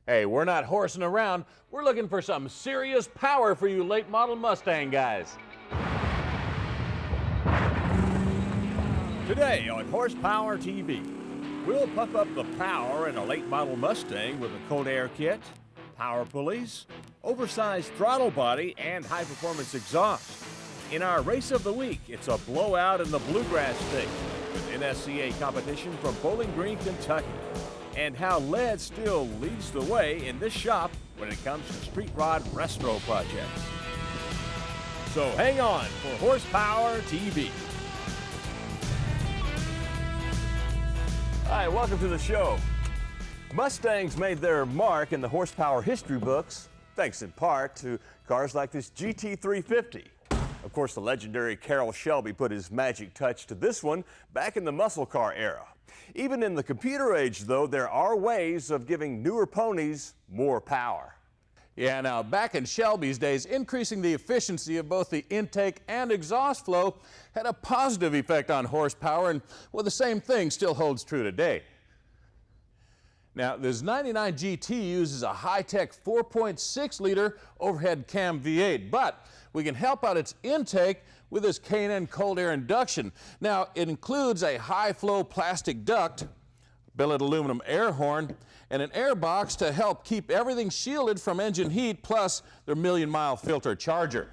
Hey, we're not horsing around. We're looking for some serious power for you late model Mustang guys. Today on Horsepower TV, we'll pump up the power in a late model Mustang with a cold air kit, power pulleys, oversized throttle body, and high performance exhaust. In our race of the week, it's a blowout in the Bluegrass State with NSCA competition from Bowling Green, Kentucky, and how lead still leads the way in this shop when it comes to street rod resto projects. So hang on for Horsepower TV. Hi, welcome to the show. Mustangs made their mark in the horsepower history books, thanks in part to cars like this GT 350. Of course, the legendary Carroll Shelby put his magic touch to this one back in the muscle car era. Even in the computer age, though, there are ways of giving newer ponies more power. Yeah, now back in Shelby's days, increasing the efficiency of both the intake and exhaust flow had a positive effect on horsepower, and well, the same thing still holds true today. Now, this 99 GT uses a high-tech 4.6-liter overhead cam V8, but we can help out its intake with this K&N cold air induction. Now, it includes a high-flow plastic duct, billet aluminum air horn, and an air box to help keep everything shielded from engine heat, plus their million-mile filter charger.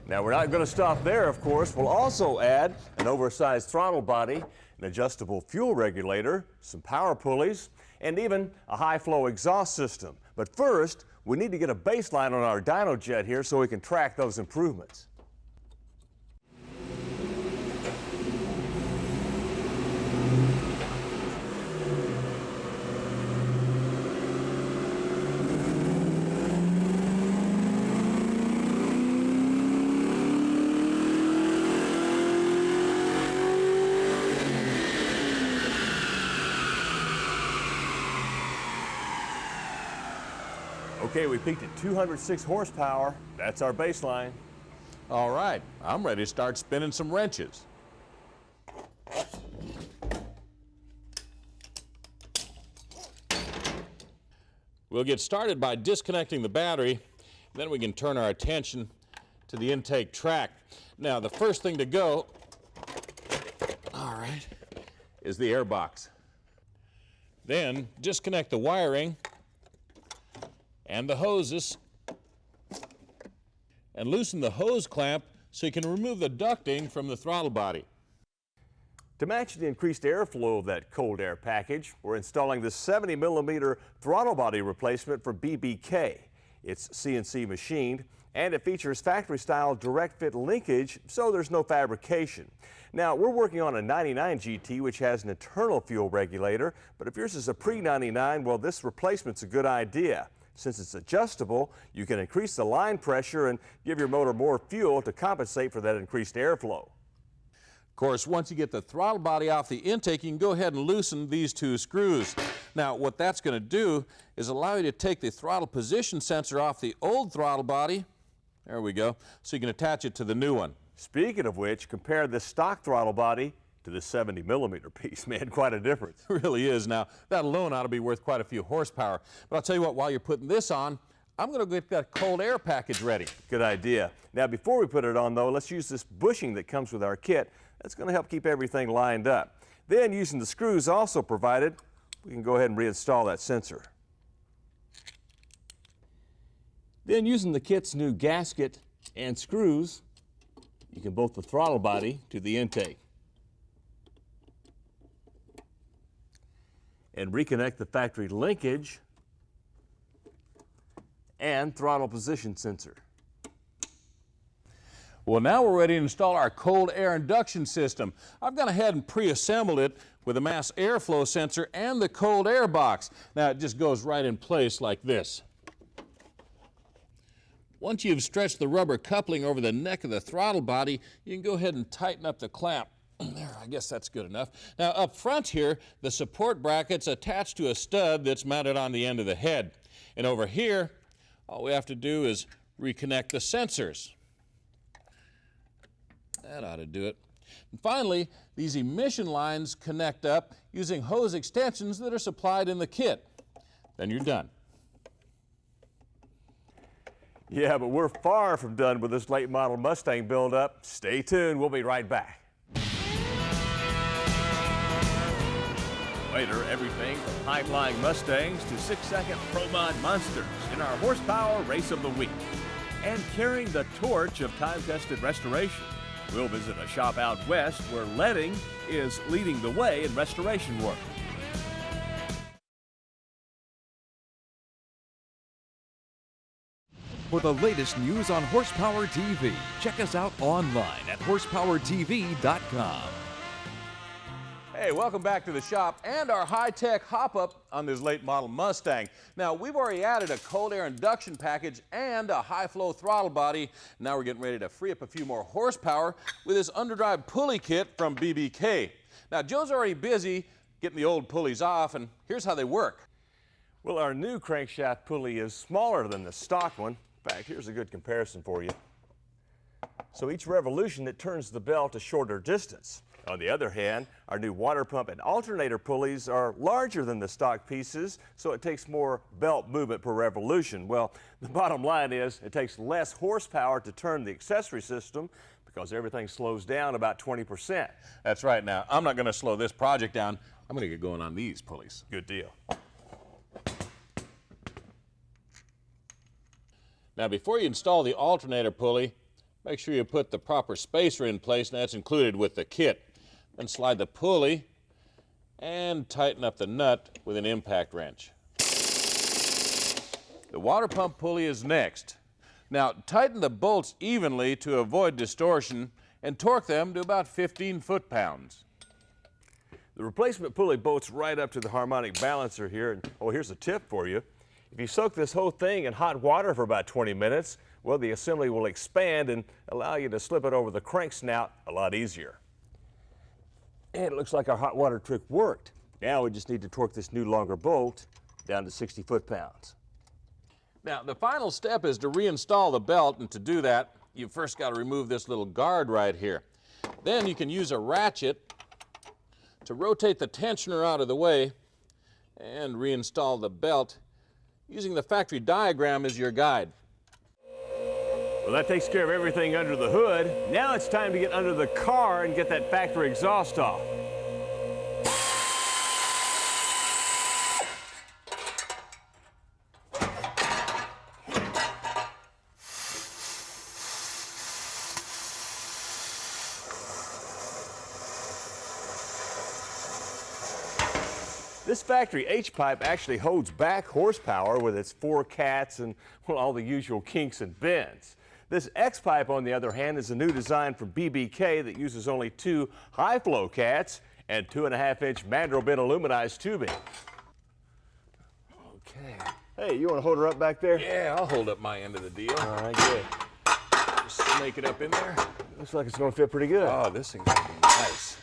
Now, we're not going to stop there, of course. We'll also add an oversized throttle body, an adjustable fuel regulator, some power pulleys, and even a high-flow exhaust system. But first, we need to get a baseline on our dyno jet here so we can track those improvements. Okay, we peaked at 206 horsepower. That's our baseline. All right, I'm ready to start spinning some wrenches. We'll get started by disconnecting the battery, then we can turn our attention to the intake track. Now, the first thing to go, all right, is the air box. Then disconnect the wiring and the hoses, and loosen the hose clamp so you can remove the ducting from the throttle body. To match the increased airflow of that cold air package, we're installing the 70mm throttle body replacement for BBK. It's CNC machined, and it features factory-style direct fit linkage, so there's no fabrication. Now, we're working on a 99 GT, which has an internal fuel regulator, but if yours is a pre-99, well, this replacement's a good idea. Since it's adjustable, you can increase the line pressure and give your motor more fuel to compensate for that increased airflow. Of course, once you get the throttle body off the intake, you can go ahead and loosen these two screws. Now, what that's going to do is allow you to take the throttle position sensor off the old throttle body. There we go. So you can attach it to the new one. Speaking of which, compare this stock throttle body to the 70mm piece. Man, quite a difference. It really is. Now, that alone ought to be worth quite a few horsepower. But I'll tell you what, while you're putting this on, I'm going to get that cold air package ready. Good idea. Now, before we put it on, though, let's use this bushing that comes with our kit. That's going to help keep everything lined up. Then, using the screws also provided, we can go ahead and reinstall that sensor. Then, using the kit's new gasket and screws, you can bolt the throttle body to the intake. And reconnect the factory linkage and throttle position sensor. Well, now we're ready to install our cold air induction system. I've gone ahead and pre-assembled it with a mass airflow sensor and the cold air box. Now, it just goes right in place like this. Once you've stretched the rubber coupling over the neck of the throttle body, you can go ahead and tighten up the clamp. There, I guess that's good enough. Now, up front here, the support bracket's attached to a stud that's mounted on the end of the head. And over here, all we have to do is reconnect the sensors. That ought to do it. And finally, these emission lines connect up using hose extensions that are supplied in the kit. Then you're done. Yeah, but we're far from done with this late model Mustang build-up. Stay tuned, we'll be right back. Later, everything from high-flying Mustangs to 6-second Pro Mod monsters in our horsepower race of the week. And carrying the torch of time-tested restoration, we'll visit a shop out west where Leading is leading the way in restoration work. For the latest news on Horsepower TV, check us out online at horsepowertv.com. Hey, welcome back to the shop and our high-tech hop-up on this late model Mustang. Now, we've already added a cold air induction package and a high-flow throttle body. Now we're getting ready to free up a few more horsepower with this underdrive pulley kit from BBK. Now, Joe's already busy getting the old pulleys off, and here's how they work. Well, our new crankshaft pulley is smaller than the stock one. In fact, here's a good comparison for you. So each revolution, it turns the belt a shorter distance. On the other hand, our new water pump and alternator pulleys are larger than the stock pieces, so it takes more belt movement per revolution. Well, the bottom line is it takes less horsepower to turn the accessory system because everything slows down about 20%. That's right. Now, I'm not going to slow this project down. I'm going to get going on these pulleys. Good deal. Now, before you install the alternator pulley, make sure you put the proper spacer in place, and that's included with the kit. Then slide the pulley and tighten up the nut with an impact wrench. The water pump pulley is next. Now, tighten the bolts evenly to avoid distortion and torque them to about 15 foot-pounds. The replacement pulley bolts right up to the harmonic balancer here. And, oh, here's a tip for you. If you soak this whole thing in hot water for about 20 minutes, well, the assembly will expand and allow you to slip it over the crank snout a lot easier. And it looks like our hot water trick worked. Now we just need to torque this new longer bolt down to 60 foot-pounds. Now, the final step is to reinstall the belt, and to do that, you've first got to remove this little guard right here. Then you can use a ratchet to rotate the tensioner out of the way and reinstall the belt using the factory diagram as your guide. Well, that takes care of everything under the hood. Now it's time to get under the car and get that factory exhaust off. This factory H-pipe actually holds back horsepower with its 4 cats and, well, all the usual kinks and bends. This X-pipe, on the other hand, is a new design from BBK that uses only 2 high-flow cats and 2.5-inch mandrel bent aluminized tubing. Okay. Hey, you want to hold her up back there? Yeah, I'll hold up my end of the deal. All right, good. Just snake it up in there. Looks like it's going to fit pretty good. Oh, this thing's gonna be nice.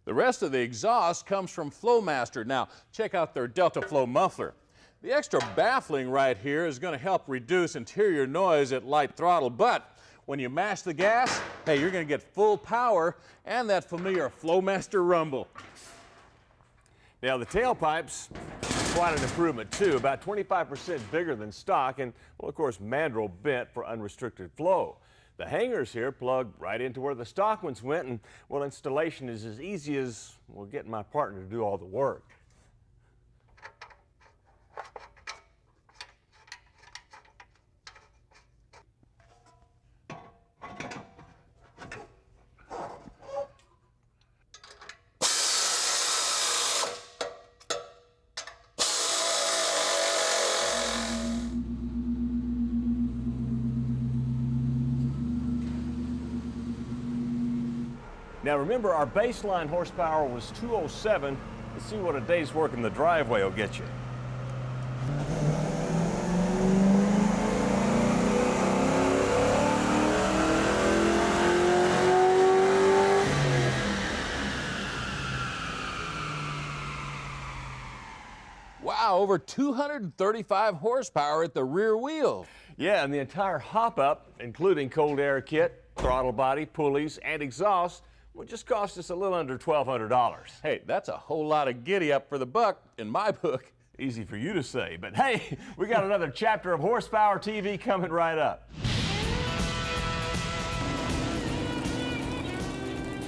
The rest of the exhaust comes from Flowmaster. Now, check out their Delta Flow muffler. The extra baffling right here is going to help reduce interior noise at light throttle, but when you mash the gas, hey, you're going to get full power and that familiar Flowmaster rumble. Now, the tailpipes, quite an improvement too, about 25% bigger than stock and, well, of course, mandrel bent for unrestricted flow. The hangers here plug right into where the stock ones went, and, well, installation is as easy as, well, getting my partner to do all the work. Now remember, our baseline horsepower was 207. Let's see what a day's work in the driveway will get you. Wow, over 235 horsepower at the rear wheel. Yeah, and the entire hop-up, including cold air kit, throttle body, pulleys, and exhaust, will just cost us a little under $1,200. Hey, that's a whole lot of giddy up for the buck in my book. Easy for you to say, but hey, we got another chapter of Horsepower TV coming right up.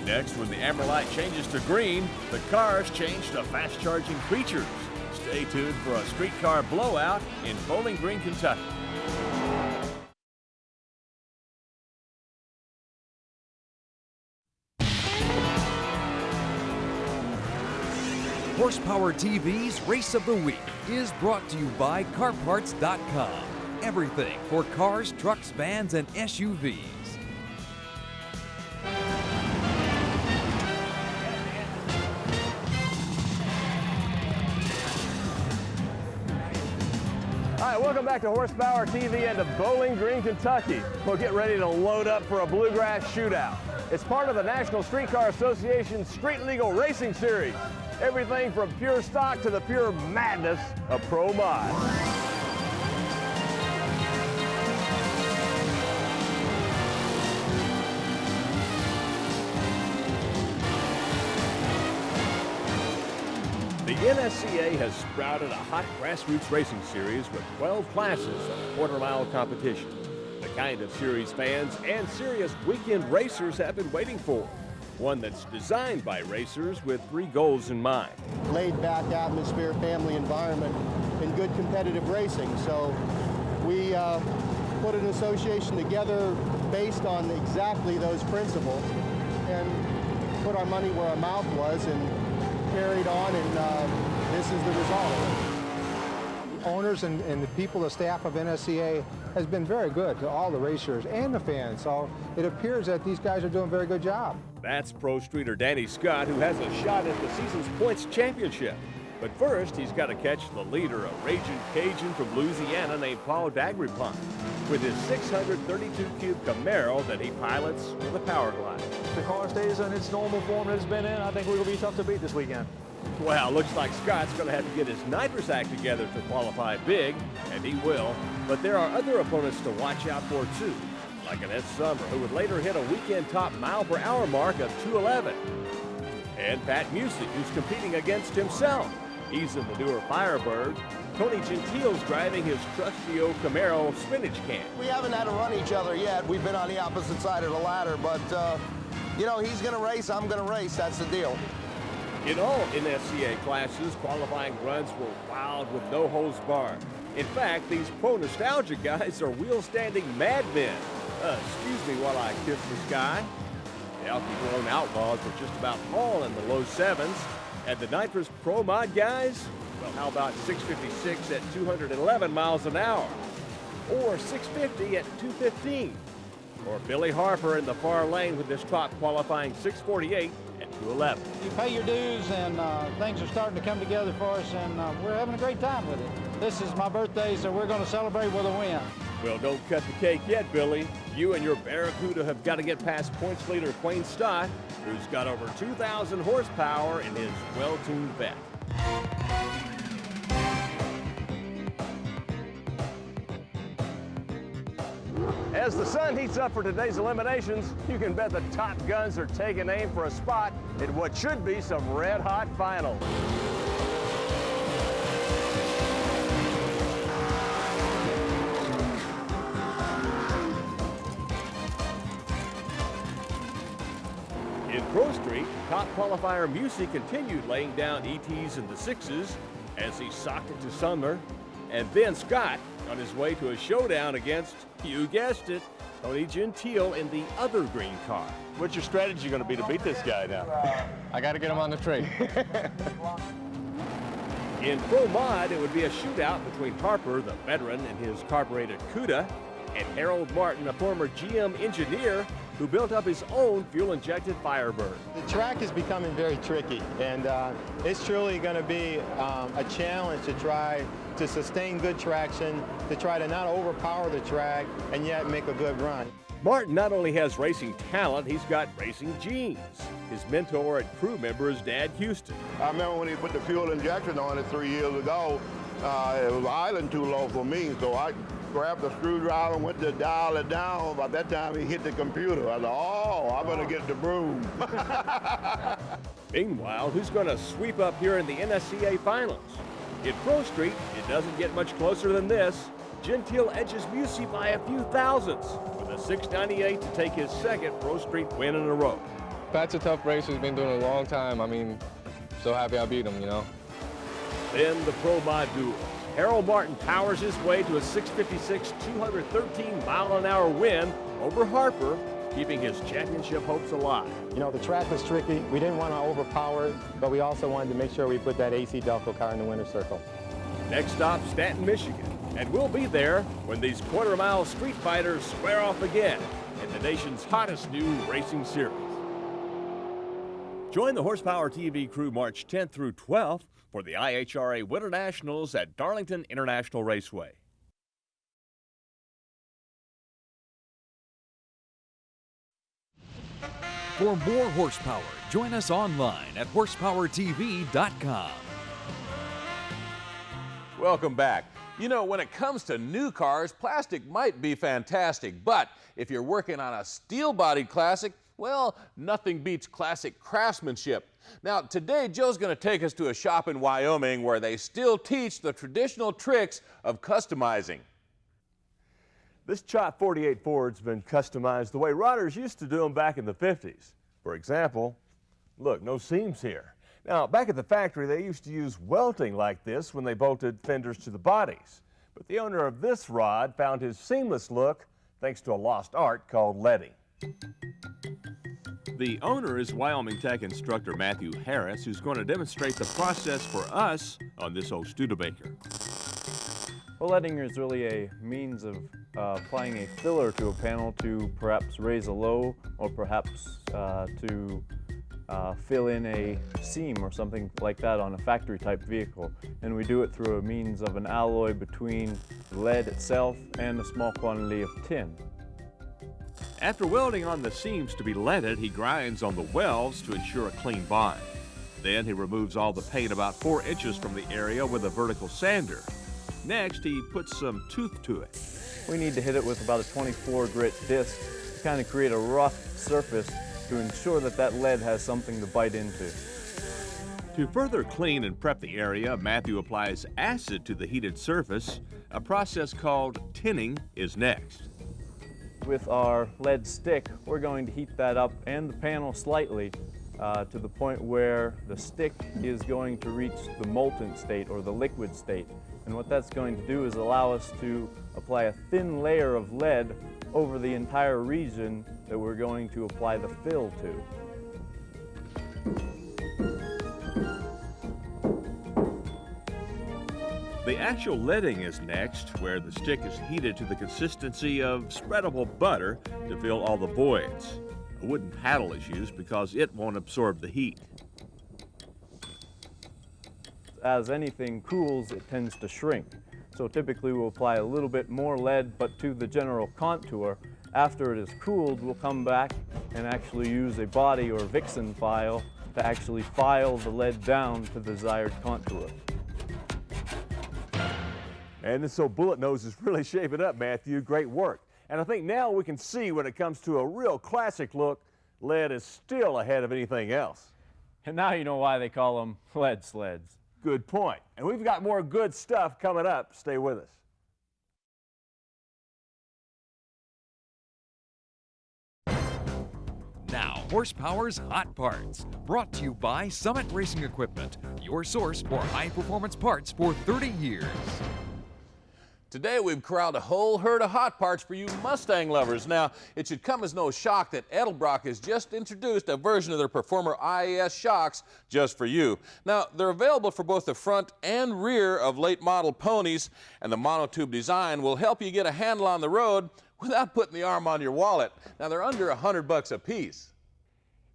Next, when the amber light changes to green, the cars change to fast-charging creatures. Stay tuned for a streetcar blowout in Bowling Green, Kentucky. Horsepower TV's Race of the Week is brought to you by CarParts.com. Everything for cars, trucks, vans, and SUVs. All right, welcome back to Horsepower TV and to Bowling Green, Kentucky. We'll get ready to load up for a bluegrass shootout. It's part of the National Streetcar Association's Street Legal Racing Series. Everything from pure stock to the pure madness of Pro Mod. The NSCA has sprouted a hot grassroots racing series with 12 classes of quarter-mile competition. The kind of series fans and serious weekend racers have been waiting for. One that's designed by racers with 3 goals in mind. Laid-back atmosphere, family environment, and good competitive racing. So we put an association together based on exactly those principles and put our money where our mouth was and carried on, and this is the result. Owners and the people, the staff of NSCA has been very good to all the racers and the fans. So it appears that these guys are doing a very good job. That's pro streeter Danny Scott, who has a shot at the season's points championship. But first, he's got to catch the leader, a raging Cajun from Louisiana named Paul Dagripon, with his 632-cube Camaro that he pilots with a power glide. If the car stays in its normal form that it's been in, I think we're going to be tough to beat this weekend. Well, looks like Scott's going to have to get his nitrous act together to qualify big, and he will. But there are other opponents to watch out for, too, like an Ed Summer, who would later hit a weekend top mile-per-hour mark of 211. And Pat Music, who's competing against himself. He's in the newer Firebird. Tony Gentile's driving his trusty old Camaro spinach can. We haven't had to run each other yet. We've been on the opposite side of the ladder, but, you know, he's going to race, I'm going to race. That's the deal. In all NSCA classes, qualifying runs were wild with no holds barred. In fact, these pro nostalgia guys are wheel-standing madmen. Excuse me while I kiss the sky. The Alky-blown Outlaws were just about all in the low 7s. And the Nitrous Pro Mod guys? Well, how about 656 at 211 miles an hour? Or 650 at 215? Or Billy Harper in the far lane with this top qualifying 648 at 211. You pay your dues, and things are starting to come together for us, and we're having a great time with it. This is my birthday, so we're going to celebrate with a win. Well, don't cut the cake yet, Billy. You and your Barracuda have got to get past points leader Quayne Stott, who's got over 2,000 horsepower in his well-tuned vet. As the sun heats up for today's eliminations, you can bet the top guns are taking aim for a spot in what should be some red-hot finals. In Pro Street, top qualifier Music continued laying down ETs in the 6s as he socked it to Sumner, and then Scott on his way to a showdown against, you guessed it, Tony Gentile in the other green car. What's your strategy going to be to beat this guy now? I got to get him on the tree. In Pro Mod, it would be a shootout between Harper, the veteran, in his carbureted Cuda, and Harold Martin, a former GM engineer who built up his own fuel-injected Firebird. The track is becoming very tricky, and it's truly going to be a challenge to try to sustain good traction, to try to not overpower the track and yet make a good run. Martin not only has racing talent, he's got racing genes. His mentor and crew member is Dad Houston. I remember when he put the fuel injection on it 3 years ago, it was idling too low for me, so I grabbed the screwdriver and went to dial it down. By that time, he hit the computer. I thought, oh, I better get the broom. Meanwhile, who's going to sweep up here in the NSCA finals? In Pro Street, it doesn't get much closer than this. Gentile edges Busey by a few thousandths with a 698 to take his second Pro Street win in a row. Pat's a tough racer. He's been doing it a long time. I mean, so happy I beat him, you know. Then the Pro Mod duel. Harold Martin powers his way to a 656, 213-mile-an-hour win over Harper, keeping his championship hopes alive. You know, the track was tricky. We didn't want to overpower it, but we also wanted to make sure we put that AC Delco car in the winner's circle. Next stop, Stanton, Michigan. And we'll be there when these quarter-mile street fighters square off again in the nation's hottest new racing series. Join the Horsepower TV crew March 10th through 12th for the IHRA Winter Nationals at Darlington International Raceway. For more horsepower, join us online at horsepowertv.com. Welcome back. You know, when it comes to new cars, plastic might be fantastic, but if you're working on a steel-bodied classic, well, nothing beats classic craftsmanship. Now, today, Joe's going to take us to a shop in Wyoming where they still teach the traditional tricks of customizing. This Chop 48 Ford's been customized the way rodders used to do them back in the 50s. For example, look, no seams here. Now, back at the factory, they used to use welting like this when they bolted fenders to the bodies. But the owner of this rod found his seamless look thanks to a lost art called leading. The owner is Wyoming Tech instructor Matthew Harris, who's going to demonstrate the process for us on this old Studebaker. Well, leading is really a means of applying a filler to a panel to perhaps raise a low or perhaps to fill in a seam or something like that on a factory type vehicle. And we do it through a means of an alloy between lead itself and a small quantity of tin. After welding on the seams to be leaded, he grinds on the welds to ensure a clean bind. Then he removes all the paint about 4 inches from the area with a vertical sander. Next, he puts some tooth to it. We need to hit it with about a 24 grit disc to kind of create a rough surface to ensure that that lead has something to bite into. To further clean and prep the area, Matthew applies acid to the heated surface. A process called tinning is next. With our lead stick, we're going to heat that up and the panel slightly to the point where the stick is going to reach the molten state or the liquid state. And what that's going to do is allow us to apply a thin layer of lead over the entire region that we're going to apply the fill to. The actual leading is next, where the stick is heated to the consistency of spreadable butter to fill all the voids. A wooden paddle is used because it won't absorb the heat. As anything cools, it tends to shrink. So typically we'll apply a little bit more lead, but to the general contour. After it is cooled, we'll come back and actually use a body or Vixen file to actually file the lead down to the desired contour. And this old bullet nose is really shaping up, Matthew. Great work. And I think now we can see when it comes to a real classic look, lead is still ahead of anything else. And now you know why they call them lead sleds. Good point. And we've got more good stuff coming up. Stay with us. Now, Horsepower's Hot Parts, brought to you by Summit Racing Equipment, your source for high-performance parts for 30 years. Today we've corralled a whole herd of hot parts for you Mustang lovers. Now, it should come as no shock that Edelbrock has just introduced a version of their Performer IAS shocks just for you. Now, they're available for both the front and rear of late model ponies, and the monotube design will help you get a handle on the road without putting the arm on your wallet. Now, they're under $100 a piece.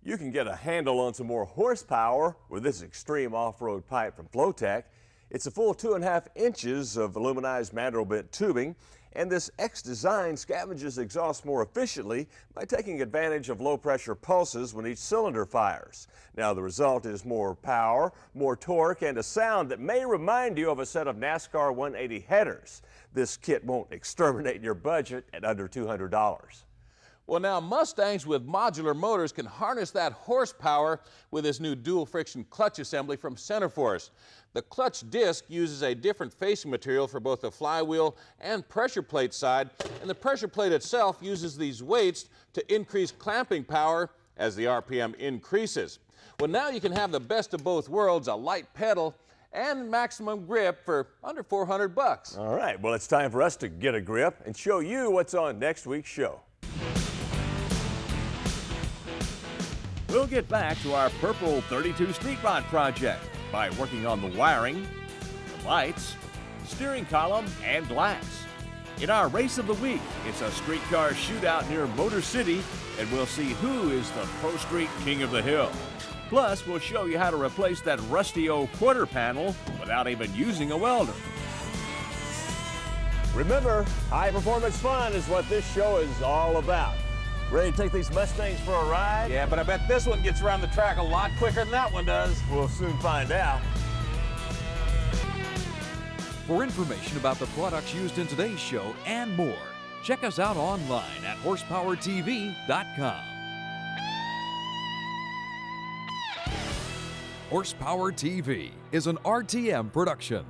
You can get a handle on some more horsepower with this extreme off-road pipe from Flowtech. It's a full 2.5 inches of aluminized mandrel bent tubing, and this X design scavenges exhaust more efficiently by taking advantage of low-pressure pulses when each cylinder fires. Now, the result is more power, more torque, and a sound that may remind you of a set of NASCAR 180 headers. This kit won't exterminate your budget at under $200. Well, now Mustangs with modular motors can harness that horsepower with this new dual friction clutch assembly from Centerforce. The clutch disc uses a different facing material for both the flywheel and pressure plate side, and the pressure plate itself uses these weights to increase clamping power as the RPM increases. Well, now you can have the best of both worlds, a light pedal and maximum grip for under $400. All right, well, it's time for us to get a grip and show you what's on next week's show. We'll get back to our purple 32 street rod project by working on the wiring, the lights, steering column, and glass. In our race of the week, it's a streetcar shootout near Motor City, and we'll see who is the Pro Street King of the Hill. Plus, we'll show you how to replace that rusty old quarter panel without even using a welder. Remember, high-performance fun is what this show is all about. Ready to take these Mustangs for a ride? Yeah, but I bet this one gets around the track a lot quicker than that one does. We'll soon find out. For information about the products used in today's show and more, check us out online at horsepowertv.com. Horsepower TV is an RTM production.